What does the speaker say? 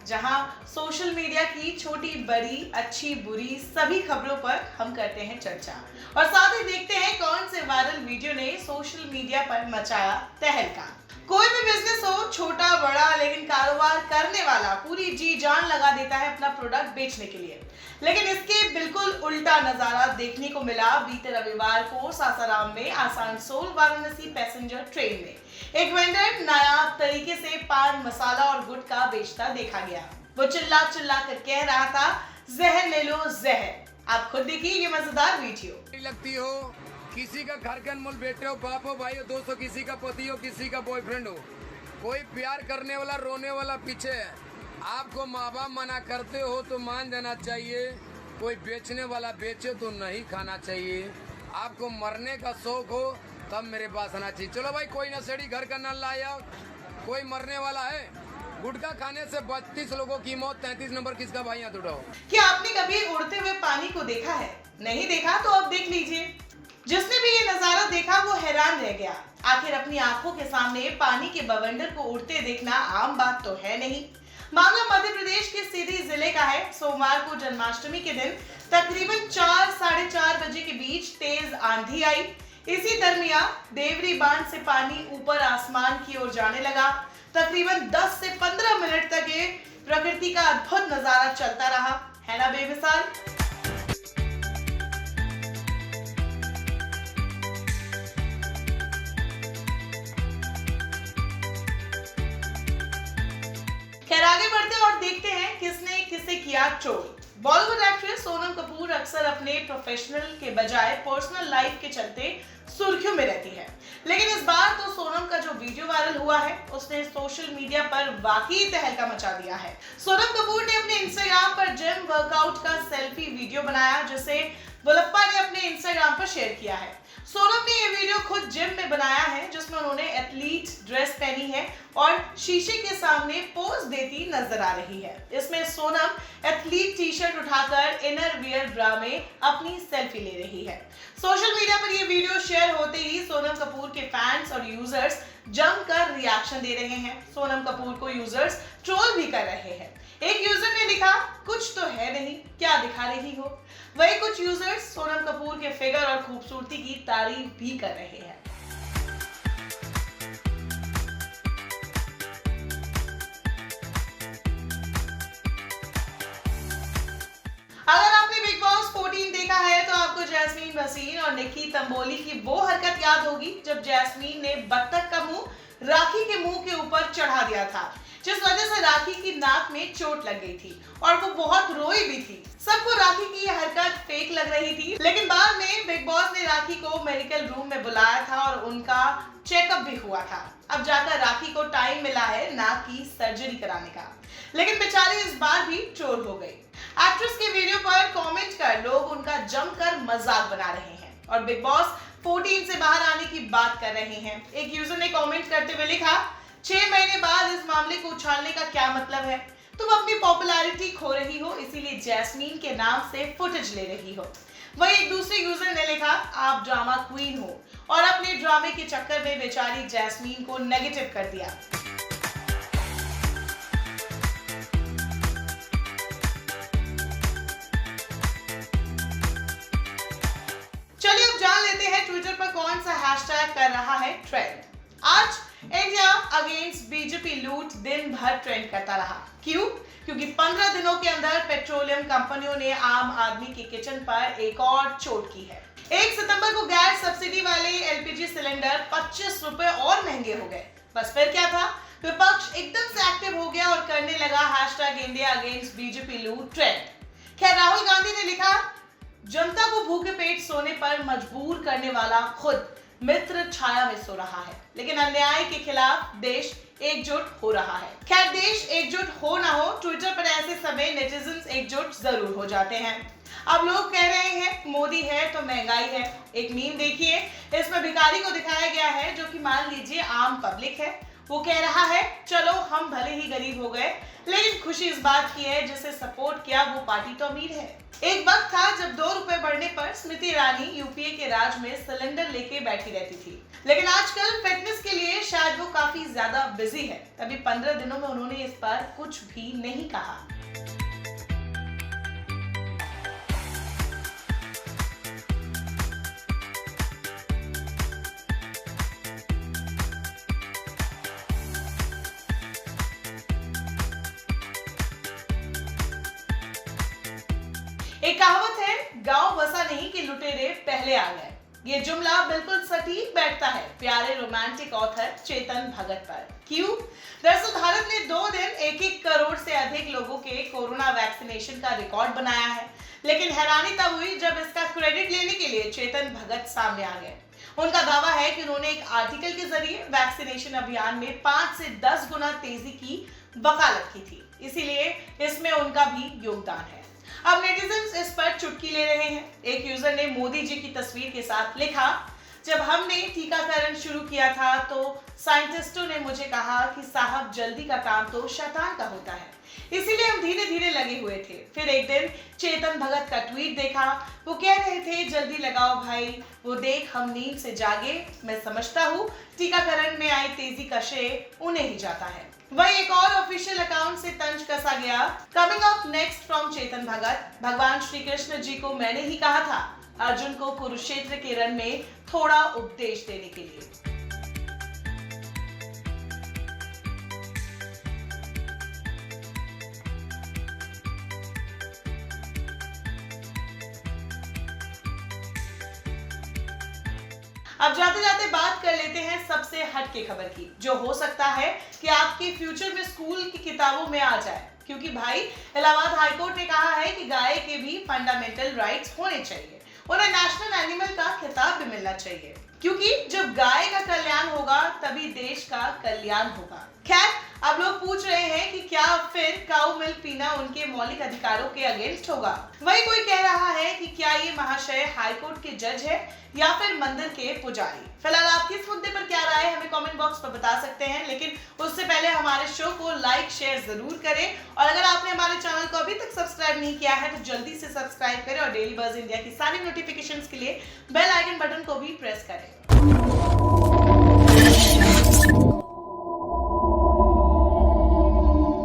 जहां social media की छोटी बड़ी अच्छी बुरी सभी खबरों पर हम करते हैं चर्चा और साथ ही देखते हैं कौन से वायरल वीडियो ने सोशल मीडिया पर मचाया तहलका। कोई भी बिजनेस हो, छोटा बड़ा, लेकिन कारोबार करने वाला पूरी जी जान लगा देता है अपना प्रोडक्ट बेचने के लिए। लेकिन इसके बिल्कुल उल्टा नजारा देखने को मिला बीते रविवार को सासाराम में आसनसोल वाराणसी पैसेंजर ट्रेन में एक वेंडर नायाब तरीके से पान मसाला और गुटखा बेचता देखा गया। वो चिल्ला चिल्ला कर कह रहा था, जहर ले लो जहर। आप खुद देखिए ये मजेदार वीडियो। लगती हो किसी का घर के अनमोल बेटे हो, बाप हो, भाई हो, दोस्त हो, किसी का पति हो, किसी का बॉयफ्रेंड हो, कोई प्यार करने वाला रोने वाला पीछे है। आपको माँ बाप मना करते हो तो मान जाना चाहिए। कोई बेचने वाला बेचे तो नहीं खाना चाहिए। आपको मरने का शौक हो तब मेरे पास आना चाहिए। चलो भाई, कोई नशेड़ी घर का न लाया, कोई मरने वाला है। गुटखा खाने से 32 लोगों की मौत, 33 नंबर किसका भाई हाथ उठाओ। क्या आपने कभी उड़ते हुए पानी को देखा है? नहीं देखा तो अब देख लीजिए। जिसने भी ये नजारा देखा वो हैरान रह गया। आखिर अपनी आंखों के सामने पानी के बवंडर को उड़ते देखना आम बात तो है नहीं। मामला मध्य प्रदेश के सीधी जिले का है। सोमवार को जन्माष्टमी के दिन तकरीबन 4 साढ़े 4 बजे के बीच तेज आंधी आई। इसी दरमियान देवरी बांध से पानी ऊपर आसमान की ओर जाने लगा। तकरीबन 10 से 15 मिनट तक ये प्रकृति का अद्भुत नजारा चलता रहा, है ना बेमिसाल। खैर आगे बढ़ते हैं और देखते हैं किसने किसे किया ट्रोल। बॉलीवुड एक्ट्रेस सोनम कपूर अक्सर अपने प्रोफेशनल के बजाय पर्सनल लाइफ के चलते सुर्खियों में रहती है। लेकिन इस बार तो सोनम का जो वीडियो वायरल हुआ है उसने सोशल मीडिया पर वाकई तहलका मचा दिया है। सोनम कपूर ने अपने इंस्टाग्राम पर जिम वर्कआउट का सेल्फी वीडियो बनाया, जिसे वल्लप्पा ने अपने इंस्टाग्राम पर शेयर किया है। सोनम ने ये वीडियो खुद जिम में बनाया है, जिसमें उन्होंने एथलीट ड्रेस पहनी है और शीशे के सामने पोज देती नजर आ रही है। इसमें सोनम एथलीट टी शर्ट उठाकर इनर वियर ब्रा में अपनी सेल्फी ले रही है। सोशल मीडिया पर ये वीडियो शेयर होते ही सोनम कपूर के फैंस और यूजर्स जमकर रिएक्शन दे रहे हैं। सोनम कपूर को यूजर्स ट्रोल भी कर रहे हैं। एक यूजर ने लिखा, कुछ तो है नहीं, क्या दिखा रही हो। वही कुछ यूजर्स सोनम कपूर के फिगर और खूबसूरती की तारीफ भी कर रहे हैं। अगर आपने बिग बॉस 14 देखा है तो आपको जैस्मीन भसीन और निकी तंबोली की वो हरकत याद होगी जब जैस्मीन ने बत्तख का मुंह राखी के मुंह के ऊपर चढ़ा दिया था, जिस वजह से राखी की नाक में चोट लग गई थी और वो बहुत रोई भी थी। सबको राखी की यह हरकत फेक लग रही थी, लेकिन बाद में बिग बॉस ने राखी को मेडिकल रूम में बुलाया था और उनका चेकअप भी हुआ था। अब जाकर राखी को टाइम मिला है नाक की सर्जरी कराने का, लेकिन बेचारी इस बार भी ट्रोल हो गई। एक्ट्रेस के वीडियो पर कमेंट कर लोग उनका जमकर मजाक बना रहे हैं और बिग बॉस 14 से बाहर आने की बात कर रहे हैं। एक यूजर ने कमेंट करते हुए लिखा, 6 महीने बाद इस मामले को उछालने का क्या मतलब है? तुम अपनी पॉपुलैरिटी खो रही हो, इसीलिए जैस्मीन के नाम से फुटेज ले रही हो। वही एक दूसरे यूजर ने लिखा, आप ड्रामा क्वीन हो और अपने ड्रामे के चक्कर में बेचारी जैस्मीन को नेगेटिव कर दिया। चलिए अब जान लेते हैं ट्विटर पर कौन सा हैशटैग कर रहा है ट्रेंड। आज इंडिया अगेंस्ट बीजेपी लूट दिन भर ट्रेंड करता रहा। क्यों? क्योंकि 15 दिनों के अंदर पेट्रोलियम कंपनियों ने आम आदमी के किचन पर एक और चोट की है। 1 सितंबर को गैस सब्सिडी वाले एलपीजी सिलेंडर 25 रुपए और महंगे हो गए। बस फिर क्या था, विपक्ष एकदम से एक्टिव हो गया और करने लगा हैशटैग इंडिया अगेंस्ट बीजेपी लूट ट्रेंड। खैर राहुल गांधी ने लिखा, जनता को भूखे पेट सोने पर मजबूर करने वाला खुद मित्र छाया में सो रहा है, लेकिन अन्याय के खिलाफ देश एकजुट हो रहा है। खैर देश एकजुट हो ना हो, ट्विटर पर ऐसे समय नेटिजन्स एकजुट जरूर हो जाते हैं। अब लोग कह रहे हैं मोदी है तो महंगाई है। एक मीम देखिए, इसमें भिखारी को दिखाया गया है जो कि मान लीजिए आम पब्लिक है। वो कह रहा है चलो हम भले ही गरीब हो गए, लेकिन खुशी इस बात की है जिसे सपोर्ट किया वो पार्टी तो अमीर है। एक वक्त था जब 2 रुपए बढ़ने पर स्मृति ईरानी यूपीए के राज में सिलेंडर लेके बैठी रहती थी, लेकिन आजकल फिटनेस के लिए शायद वो काफी काफी ज्यादा बिजी है, तभी 15 दिनों में उन्होंने इस पर कुछ भी नहीं कहा। एक कहावत है, गांव बसा नहीं कि लुटेरे पहले आ गए। ये जुमला बिल्कुल सटीक बैठता है प्यारे रोमांटिक ऑथर चेतन भगत पर। क्यों? दरअसल भारत ने 2 दिन 1-1 करोड़ से अधिक लोगों के कोरोना वैक्सीनेशन का रिकॉर्ड बनाया है, लेकिन हैरानी तब हुई जब इसका क्रेडिट लेने के लिए चेतन भगत सामने आ गए। उनका दावा है कि उन्होंने एक आर्टिकल के जरिए वैक्सीनेशन अभियान में 5 से 10 गुना तेजी की वकालत की थी, इसीलिए इसमें उनका भी योगदान है। अब नेटिजन्स इस पर चुटकी ले रहे हैं। एक यूजर ने मोदी जी की तस्वीर के साथ लिखा, जब हमने टीकाकरण शुरू किया था तो साइंटिस्टों ने मुझे कहा कि साहब जल्दी का काम तो शैतान का होता है, इसीलिए हम धीरे धीरे लगे हुए थे। फिर एक दिन चेतन भगत का ट्वीट देखा, वो कह रहे थे जल्दी लगाओ भाई, वो देख हम नींद से जागे। मैं समझता हूँ टीकाकरण में आई तेजी का श्रेय उन्हें ही जाता है। वही एक और ऑफिशियल अकाउंट से तंज कसा गया। Coming up next from Chetan Bhagat, भगवान श्री कृष्ण जी को मैंने ही कहा था अर्जुन को कुरुक्षेत्र के रण में थोड़ा उपदेश देने के लिए। अब जाते जाते बात कर लेते हैं सबसे हटके खबर की, जो हो सकता है कि आपके फ्यूचर में स्कूल की किताबों में आ जाए। क्योंकि भाई इलाहाबाद हाईकोर्ट ने कहा है कि गाय के भी फंडामेंटल राइट्स होने चाहिए, उन्हें नेशनल एनिमल का खिताब भी मिलना चाहिए, क्योंकि जब गाय का कल्याण होगा तभी देश का कल्याण होगा। खैर, अब लोग पूछ रहे हैं कि क्या फिर काऊ मिल्क पीना उनके मौलिक अधिकारों के अगेंस्ट होगा। वही कोई कह रहा है कि क्या ये महाशय हाईकोर्ट के जज है या फिर मंदिर के पुजारी। फिलहाल आपकी इस मुद्दे पर क्या राय है हमें कमेंट बॉक्स पर बता सकते हैं, लेकिन उससे पहले हमारे शो को लाइक शेयर जरूर करें, और अगर आपने हमारे चैनल को अभी तक सब्सक्राइब नहीं किया है तो जल्दी से सब्सक्राइब करें और डेली बज़ इंडिया की सारी नोटिफिकेशंस के लिए बेल आइकन बटन को भी प्रेस करें।